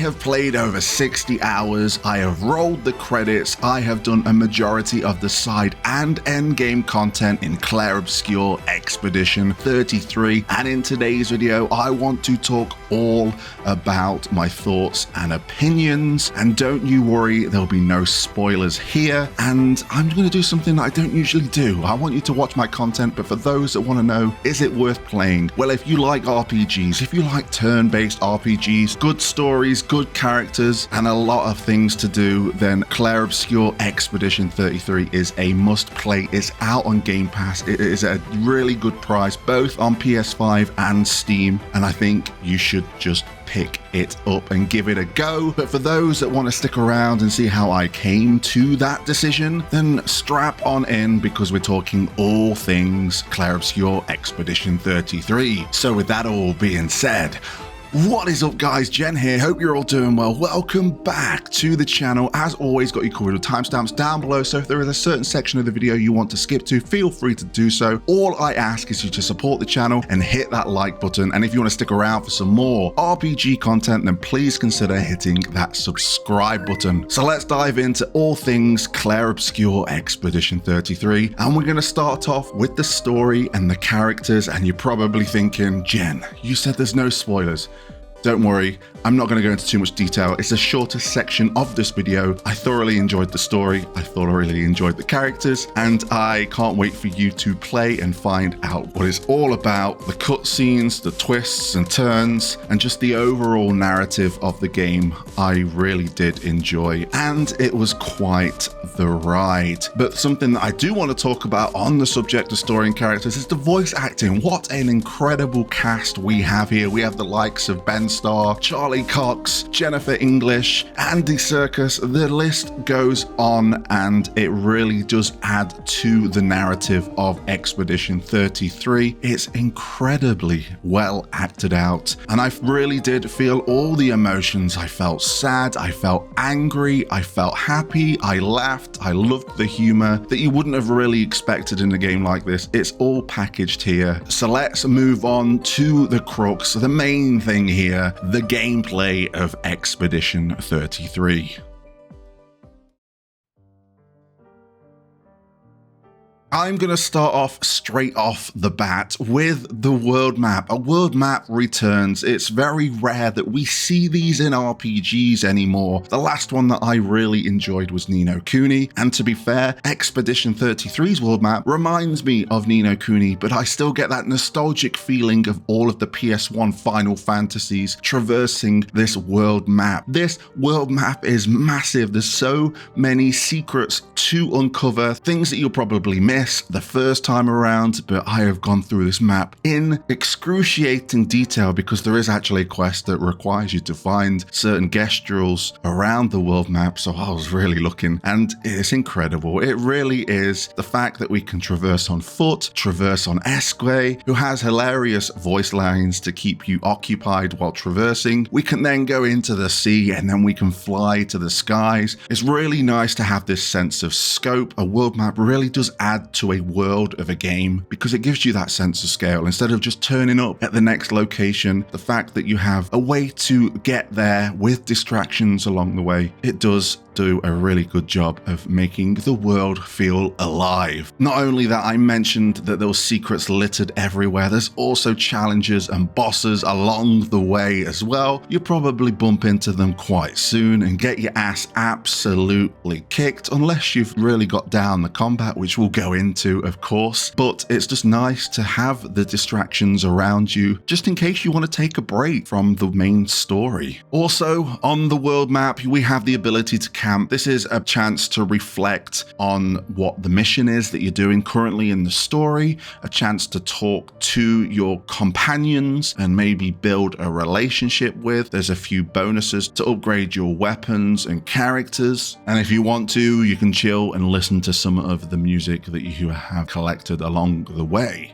have played over 60 hours, I have rolled the credits, I have done a majority of the side and end game content in Clair Obscur Expedition 33, and in today's video I want to talk all about my thoughts and opinions, and don't you worry, there'll be no spoilers here, and I'm going to do something that I don't usually do. I want you to watch my content, but for those that want to know, is it worth playing? Well, if you like RPGs, if you like turn-based RPGs, good stories, good characters, and a lot of things to do, then Clair Obscur Expedition 33 is a must-play. It's out on Game Pass. It is a really good price, both on PS5 and Steam, and I think you should just pick it up and give it a go. But for those that want to stick around and see how I came to that decision, then strap on in, because we're talking all things Clair Obscur Expedition 33. So with that all being said, what is up guys, Jen here, hope you're all doing well. Welcome back to the channel. As always, got your covered with timestamps down below, so if there is a certain section of the video you want to skip to, feel free to do so. All I ask is you to support the channel and hit that like button, and if you want to stick around for some more RPG content, then please consider hitting that subscribe button. So let's dive into all things Clair Obscur Expedition 33, and we're going to start off with the story and the characters, and you're probably thinking, Jen, you said there's no spoilers. Don't worry, I'm not going to go into too much detail. It's the shortest section of this video. I thoroughly enjoyed the story, I thoroughly enjoyed the characters, and I can't wait for you to play and find out what it's all about. The cutscenes, the twists and turns, and just the overall narrative of the game I really did enjoy, and it was quite the ride. But something that I do want to talk about on the subject of story and characters is the voice acting. What an incredible cast we have here. We have the likes of Ben Starr, Charlie Cox, Jennifer English, Andy Serkis. The list goes on, and it really does add to the narrative of Expedition 33. It's incredibly well acted out, and I really did feel all the emotions. I felt sad, I felt angry, I felt happy, I laughed, I loved the humor that you wouldn't have really expected in a game like this. It's all packaged here. So let's move on to the crux, the main thing here, the gameplay of Expedition 33. I'm going to start off straight off the bat with the world map. A world map returns. It's very rare that we see these in RPGs anymore. The last one that I really enjoyed was Ni no Kuni, and to be fair, Expedition 33's world map reminds me of Ni no Kuni, but I still get that nostalgic feeling of all of the PS1 Final Fantasies traversing this world map. This world map is massive. There's so many secrets to uncover, things that you'll probably miss the first time around, but I have gone through this map in excruciating detail because there is actually a quest that requires you to find certain gestuals around the world map, so I was really looking, and it's incredible. It really is. The fact that we can traverse on foot, traverse on Esque, who has hilarious voice lines to keep you occupied while traversing. We can then go into the sea, and then we can fly to the skies. It's really nice to have this sense of scope. A world map really does add to a world of a game because it gives you that sense of scale. Instead of just turning up at the next location, the fact that you have a way to get there with distractions along the way, it does do a really good job of making the world feel alive. Not only that, I mentioned that there were secrets littered everywhere. There's also challenges and bosses along the way as well. You'll probably bump into them quite soon and get your ass absolutely kicked, unless you've really got down the combat, which we'll go into, of course. But it's just nice to have the distractions around you, just in case you want to take a break from the main story. Also, on the world map, we have the ability to camp. This is a chance to reflect on what the mission is that you're doing currently in the story, a chance to talk to your companions and maybe build a relationship with. There's a few bonuses to upgrade your weapons and characters, and if you want to, you can chill and listen to some of the music that you have collected along the way.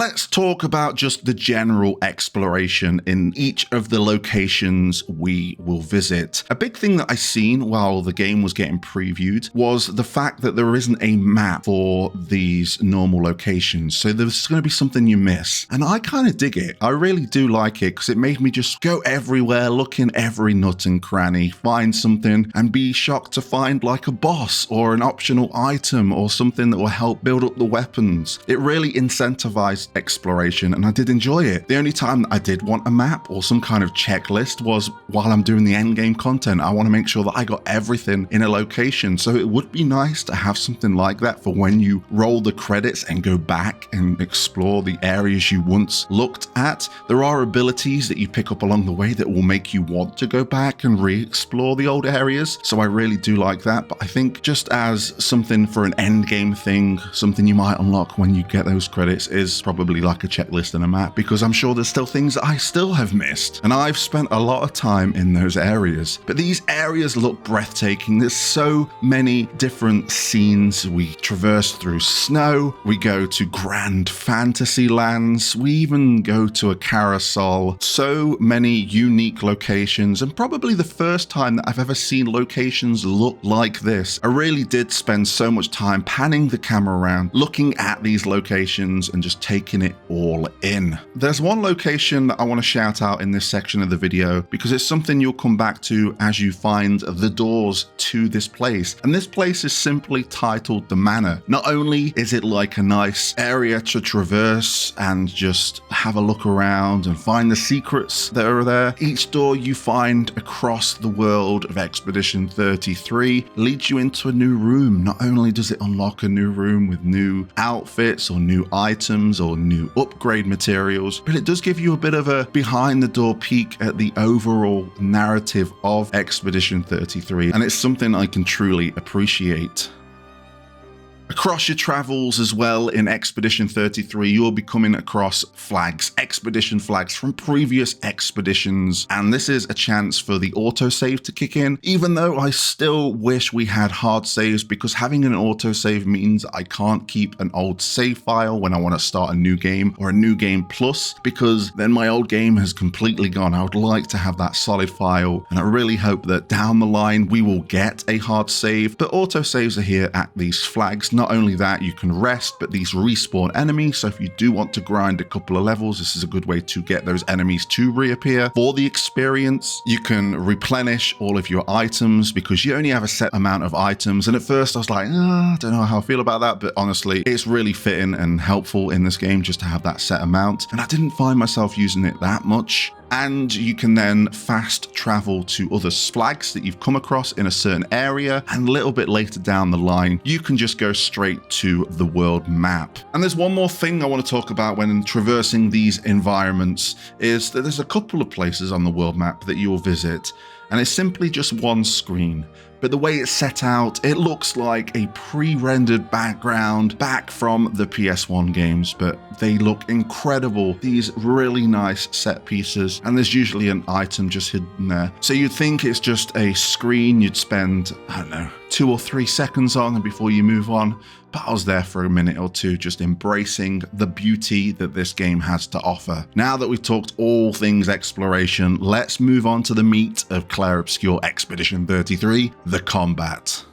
let's talk about just the general exploration in each of the locations we will visit. A big thing that I seen while the game was getting previewed was the fact that there isn't a map for these normal locations. So there's going to be something you miss. And I kind of dig it. I really do like it because it made me just go everywhere, look in every nook and cranny, find something and be shocked to find like a boss or an optional item or something that will help build up the weapons. It really incentivized exploration and I did enjoy it. The only time that I did want a map or some kind of checklist was while I'm doing the end game content. I want to make sure that I got everything in a location. So it would be nice to have something like that for when you roll the credits and go back and explore the areas you once looked at. There are abilities that you pick up along the way that will make you want to go back and re-explore the old areas. So I really do like that. But I think just as something for an end game thing, something you might unlock when you get those credits is probably like a checklist and a map, because I'm sure there's still things that I still have missed. And I've spent a lot of time in those areas. But these areas look breathtaking. There's so many different scenes. We traverse through snow. We go to grand fantasy lands. We even go to a carousel. So many unique locations, and probably the first time that I've ever seen locations look like this. I really did spend so much time panning the camera around, looking at these locations and just taking it all in. There's one location that I want to shout out in this section of the video because it's something you'll come back to as you find the doors to this place. And this place is simply titled the Manor. Not only is it like a nice area to traverse and just have a look around and find the secrets that are there, each door you find across the world of Expedition 33 leads you into a new room. Not only does it unlock a new room with new outfits or new items or new upgrade materials, but it does give you a bit of a behind the door peek at the overall narrative of Expedition 33, and it's something I can truly appreciate. Across your travels as well in Expedition 33, you'll be coming across flags, expedition flags from previous expeditions, and this is a chance for the autosave to kick in, even though I still wish we had hard saves, because having an autosave means I can't keep an old save file when I want to start a new game or a new game plus, because then my old game has completely gone. I would like to have that solid file, and I really hope that down the line we will get a hard save, but autosaves are here at these flags. Not only that, you can rest, but these respawn enemies, so if you do want to grind a couple of levels, this is a good way to get those enemies to reappear for the experience. You can replenish all of your items because you only have a set amount of items, and at first I was like, I don't know how I feel about that, but honestly, it's really fitting and helpful in this game just to have that set amount, and I didn't find myself using it that much. And you can then fast travel to other flags that you've come across in a certain area, and a little bit later down the line, you can just go straight to the world map. And there's one more thing I want to talk about when traversing these environments, is that there's a couple of places on the world map that you will visit, and it's simply just one screen. But the way it's set out, it looks like a pre-rendered background back from the PS1 games, but they look incredible. These really nice set pieces, and there's usually an item just hidden there. So you'd think it's just a screen you'd spend, I don't know, 2 or 3 seconds on and before you move on. But I was there for a minute or two, just embracing the beauty that this game has to offer. Now that we've talked all things exploration, let's move on to the meat of Clair Obscur Expedition 33, the combat.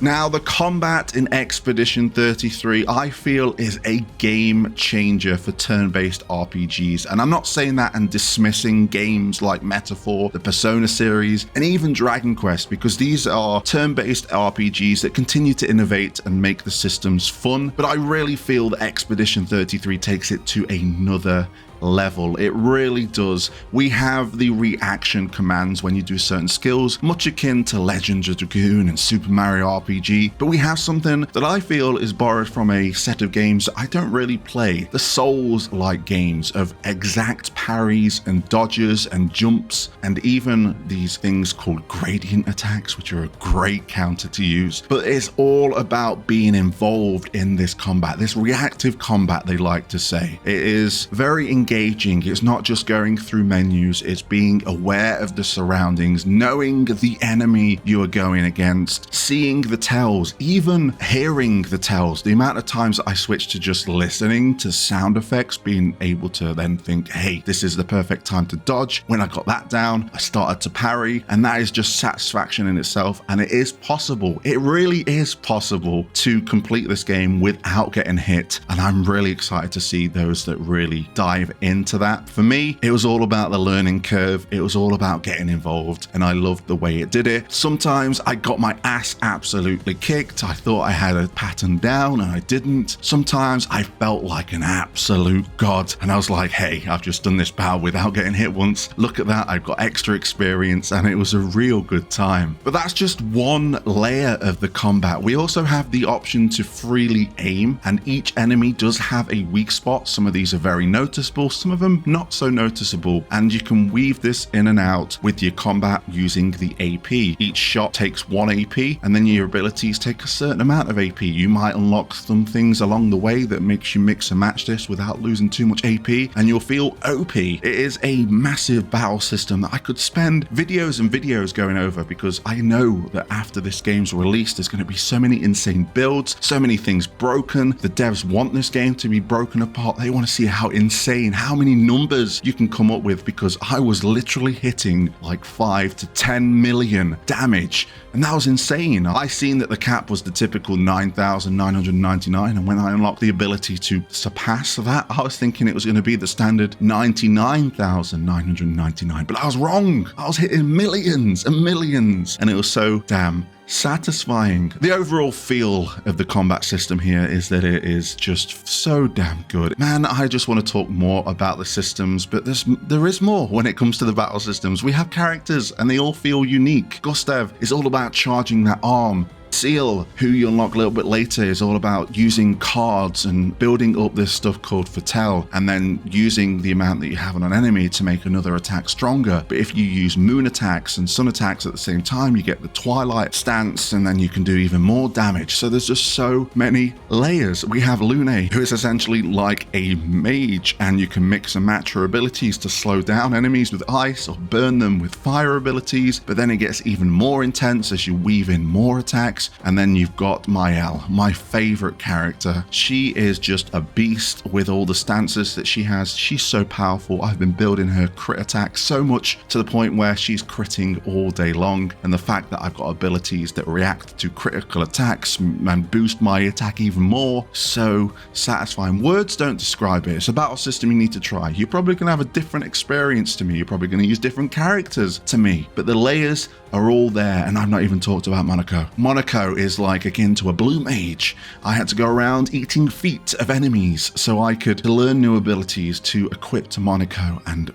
Now, the combat in Expedition 33, I feel, is a game changer for turn-based RPGs. And I'm not saying that and dismissing games like Metaphor, the Persona series, and even Dragon Quest, because these are turn-based RPGs that continue to innovate and make the systems fun. But I really feel that Expedition 33 takes it to another level. It really does. We have the reaction commands when you do certain skills, much akin to Legends of Dragoon and Super Mario RPG, but we have something that I feel is borrowed from a set of games that I don't really play, the Souls-like games of exact parries and dodges and jumps, and even these things called gradient attacks, which are a great counter to use. But it's all about being involved in this combat, this reactive combat, they like to say. It is very engaging engaging. It's not just going through menus, it's being aware of the surroundings, knowing the enemy you are going against, seeing the tells, even hearing the tells. The amount of times I switched to just listening to sound effects, being able to then think, hey, this is the perfect time to dodge. When I got that down, I started to parry, and that is just satisfaction in itself. And it is possible, it really is possible to complete this game without getting hit. And I'm really excited to see those that really dive into that. For me, it was all about the learning curve. It was all about getting involved, and I loved the way it did it. Sometimes I got my ass absolutely kicked. I thought I had a pattern down and I didn't. Sometimes I felt like an absolute god, and I was like, hey, I've just done this battle without getting hit once. Look at that, I've got extra experience, and it was a real good time. But that's just one layer of the combat. We also have the option to freely aim, and each enemy does have a weak spot. Some of these are very noticeable, some of them not so noticeable, and you can weave this in and out with your combat using the AP. Each shot takes 1 AP, and then your abilities take a certain amount of AP. You might unlock some things along the way that makes you mix and match this without losing too much AP, and you'll feel OP. It is a massive battle system that I could spend videos and videos going over, because I know that after this game's released, there's going to be so many insane builds, so many things broken. The devs want this game to be broken apart. They want to see how insane, how many numbers you can come up with, because I was literally hitting like 5 to 10 million damage, and that was insane. I seen that the cap was the typical 9,999, and when I unlocked the ability to surpass that, I was thinking it was going to be the standard 99,999, but I was wrong. I was hitting millions and millions, and it was so damn satisfying. The overall feel of the combat system here is that it is just so damn good. Man, I just want to talk more about the systems, but there is more when it comes to the battle systems. We have characters and they all feel unique. Gustav is all about charging that arm. Seal, who you unlock a little bit later, is all about using cards and building up this stuff called Fatale, and then using the amount that you have on an enemy to make another attack stronger. But if you use moon attacks and sun attacks at the same time, you get the Twilight stance, and then you can do even more damage. So there's just so many layers. We have Lune, who is essentially like a mage, and you can mix and match her abilities to slow down enemies with ice or burn them with fire abilities. But then it gets even more intense as you weave in more attacks. And then you've got Mael, my favorite character. She is just a beast with all the stances that she has. She's so powerful. I've been building her crit attack so much to the point where she's critting all day long. And the fact that I've got abilities that react to critical attacks and boost my attack even more, so satisfying. Words don't describe it. It's a battle system you need to try. You're probably going to have a different experience to me. You're probably going to use different characters to me, but the layers are all there. And I've not even talked about Monaco. Monaco is like akin to a blue mage. I had to go around eating feet of enemies so I could learn new abilities to equip to Monaco, and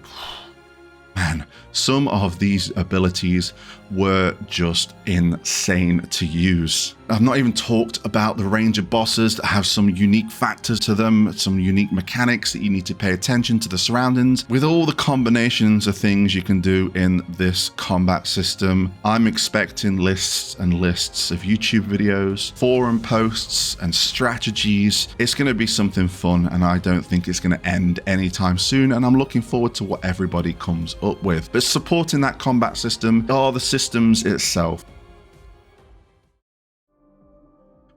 man, some of these abilities were just insane to use. I've not even talked about the range of bosses that have some unique factors to them, some unique mechanics that you need to pay attention to the surroundings. With all the combinations of things you can do in this combat system, I'm expecting lists and lists of YouTube videos, forum posts, and strategies. It's going to be something fun, and I don't think it's going to end anytime soon, and I'm looking forward to what everybody comes up with. But supporting that combat system are the systems itself.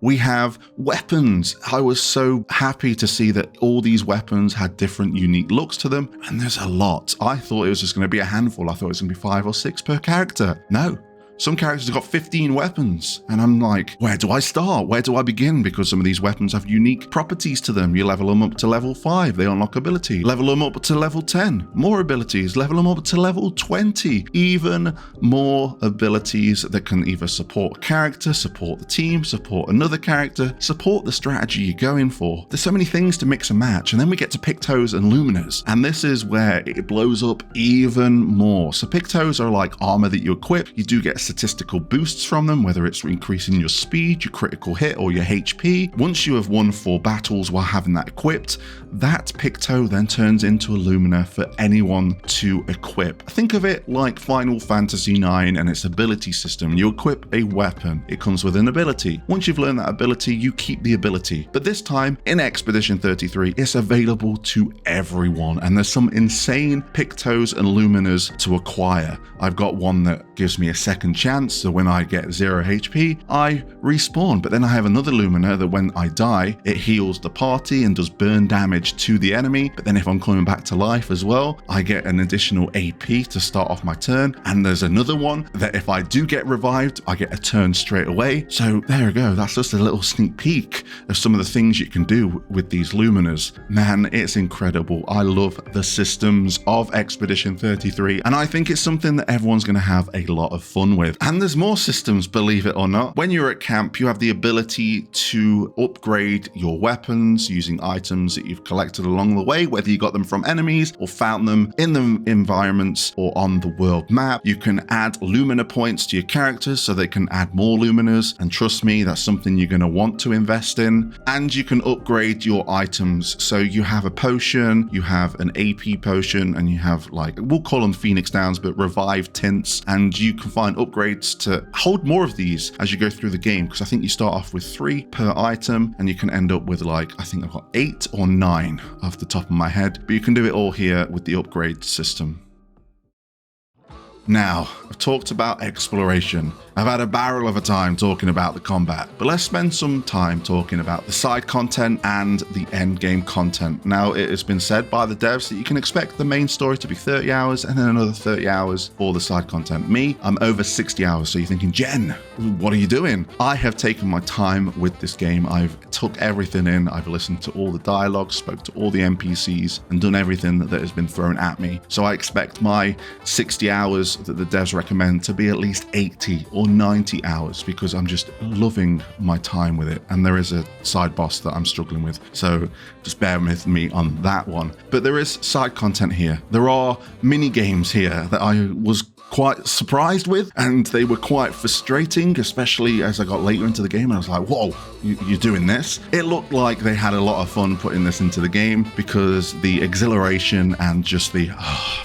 We have weapons. I was so happy to see that all these weapons had different unique looks to them, and there's a lot. I thought it was just going to be a handful. I thought it was going to be 5 or 6 per character. No. Some characters have got 15 weapons, and I'm like, where do I start? Where do I begin? Because some of these weapons have unique properties to them. You level them up to level 5, they unlock ability. Level them up to level 10, more abilities. Level them up to level 20, even more abilities that can either support a character, support the team, support another character, support the strategy you're going for. There's so many things to mix and match, and then we get to Pictos and Luminas, and this is where it blows up even more. So Pictos are like armor that you equip. You do get statistical boosts from them, whether it's increasing your speed, your critical hit, or your HP. Once you have won 4 battles while having that equipped, that Picto then turns into a Lumina for anyone to equip. Think of it like Final Fantasy IX and its ability system. You equip a weapon, it comes with an ability. Once you've learned that ability, you keep the ability. But this time in Expedition 33, it's available to everyone, and there's some insane Pictos and Luminas to acquire. I've got one that gives me a second chance, so when I get 0 HP, I respawn. But then I have another Lumina that when I die, it heals the party and does burn damage to the enemy. But then if I'm coming back to life as well, I get an additional AP to start off my turn. And there's another one that if I do get revived, I get a turn straight away. So there we go. That's just a little sneak peek of some of the things you can do with these Luminas. Man, it's incredible. I love the systems of Expedition 33, and I think it's something that everyone's going to have a lot of fun with. And there's more systems, believe it or not. When you're at camp, you have the ability to upgrade your weapons using items that you've collected along the way, whether you got them from enemies or found them in the environments or on the world map. You can add Lumina points to your characters so they can add more Luminas, and trust me, that's something you're going to want to invest in. And you can upgrade your items. So you have a potion, you have an AP potion, and you have, like, we'll call them Phoenix Downs, but revived tints, and you can find upgrades to hold more of these as you go through the game, because I think you start off with 3 per item, and you can end up with, like, I think I've got 8 or 9 off the top of my head, but you can do it all here with the upgrade system. Now, I've talked about exploration. I've had a barrel of a time talking about the combat, but let's spend some time talking about the side content and the end game content. Now, it has been said by the devs that you can expect the main story to be 30 hours and then another 30 hours for the side content. Me, I'm over 60 hours, so you're thinking, Jen, what are you doing? I have taken my time with this game. I've took everything in. I've listened to all the dialogue, spoke to all the NPCs, and done everything that has been thrown at me. So I expect my 60 hours that the devs recommend to be at least 80 or 90 hours, because I'm just loving my time with it. And there is a side boss that I'm struggling with, so just bear with me on that one. But there is side content here. There are mini games here that I was quite surprised with, and they were quite frustrating, especially as I got later into the game and I was like, whoa, you're doing this? It looked like they had a lot of fun putting this into the game, because the exhilaration and just the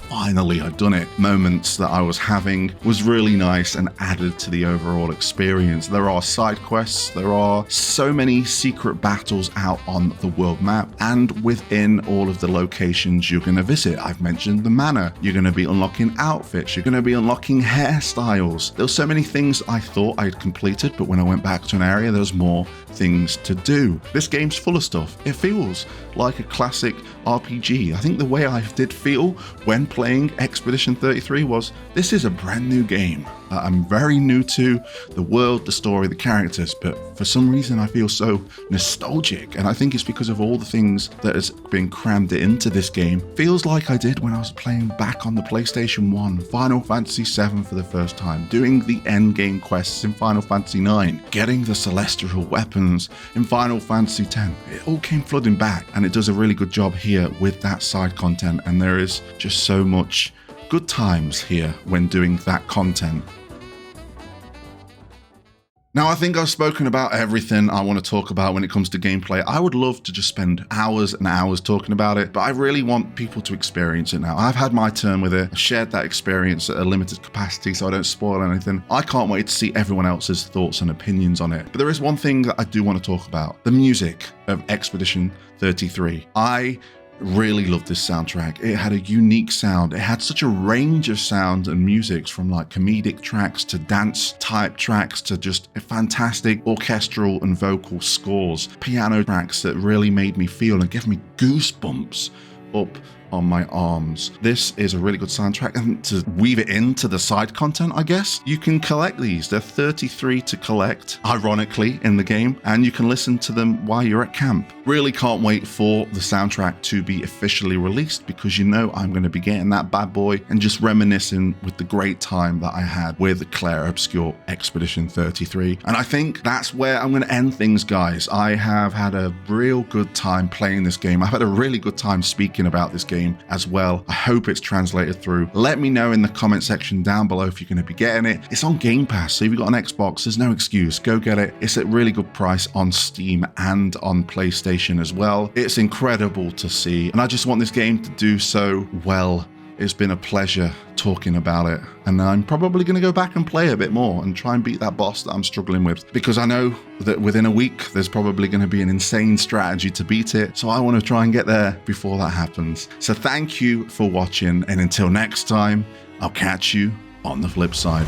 finally I've done it moments that I was having was really nice and added to the overall experience. There are side quests, there are so many secret battles out on the world map and within all of the locations you're going to visit. I've mentioned the Manor. You're going to be unlocking outfits, you're going to be unlocking hairstyles. There were so many things I thought I'd completed, but when I went back to an area, there's more things to do. This game's full of stuff. It feels like a classic RPG. I think the way I did feel when playing Expedition 33 was, this is a brand new game. I'm very new to the world, the story, the characters, but for some reason I feel so nostalgic, and I think it's because of all the things that has been crammed into this game. Feels like I did when I was playing back on the PlayStation 1, Final Fantasy 7 for the first time, doing the endgame quests in Final Fantasy 9, getting the celestial weapons in Final Fantasy 10. It all came flooding back, and it does a really good job here with that side content, and there is just so much good times here when doing that content. Now, I think I've spoken about everything I want to talk about when it comes to gameplay. I would love to just spend hours and hours talking about it, but I really want people to experience it now. I've had my turn with it. I've shared that experience at a limited capacity, so I don't spoil anything. I can't wait to see everyone else's thoughts and opinions on it. But there is one thing that I do want to talk about: the music of Expedition 33. I really loved this soundtrack. It had a unique sound. It had such a range of sounds and musics, from like comedic tracks to dance type tracks to just fantastic orchestral and vocal scores, piano tracks that really made me feel and gave me goosebumps up on my arms. This is a really good soundtrack, and to weave it into the side content, I guess, you can collect these. They're 33 to collect, ironically, in the game, and you can listen to them while you're at camp. Really can't wait for the soundtrack to be officially released, because you know I'm going to be getting that bad boy and just reminiscing with the great time that I had with Clair Obscur Expedition 33. And I think that's where I'm going to end things, guys. I have had a real good time playing this game. I've had a really good time speaking about this game game as well. I hope it's translated through. Let me know in the comment section down below if you're going to be getting it. It's on Game Pass, so if you've got an Xbox, there's no excuse. Go get it. It's at a really good price on Steam and on PlayStation as well. It's incredible to see, and I just want this game to do so well. It's been a pleasure talking about it, and I'm probably going to go back and play a bit more and try and beat that boss that I'm struggling with, because I know that within a week there's probably going to be an insane strategy to beat it, so I want to try and get there before that happens. So thank you for watching, and until next time, I'll catch you on the flip side.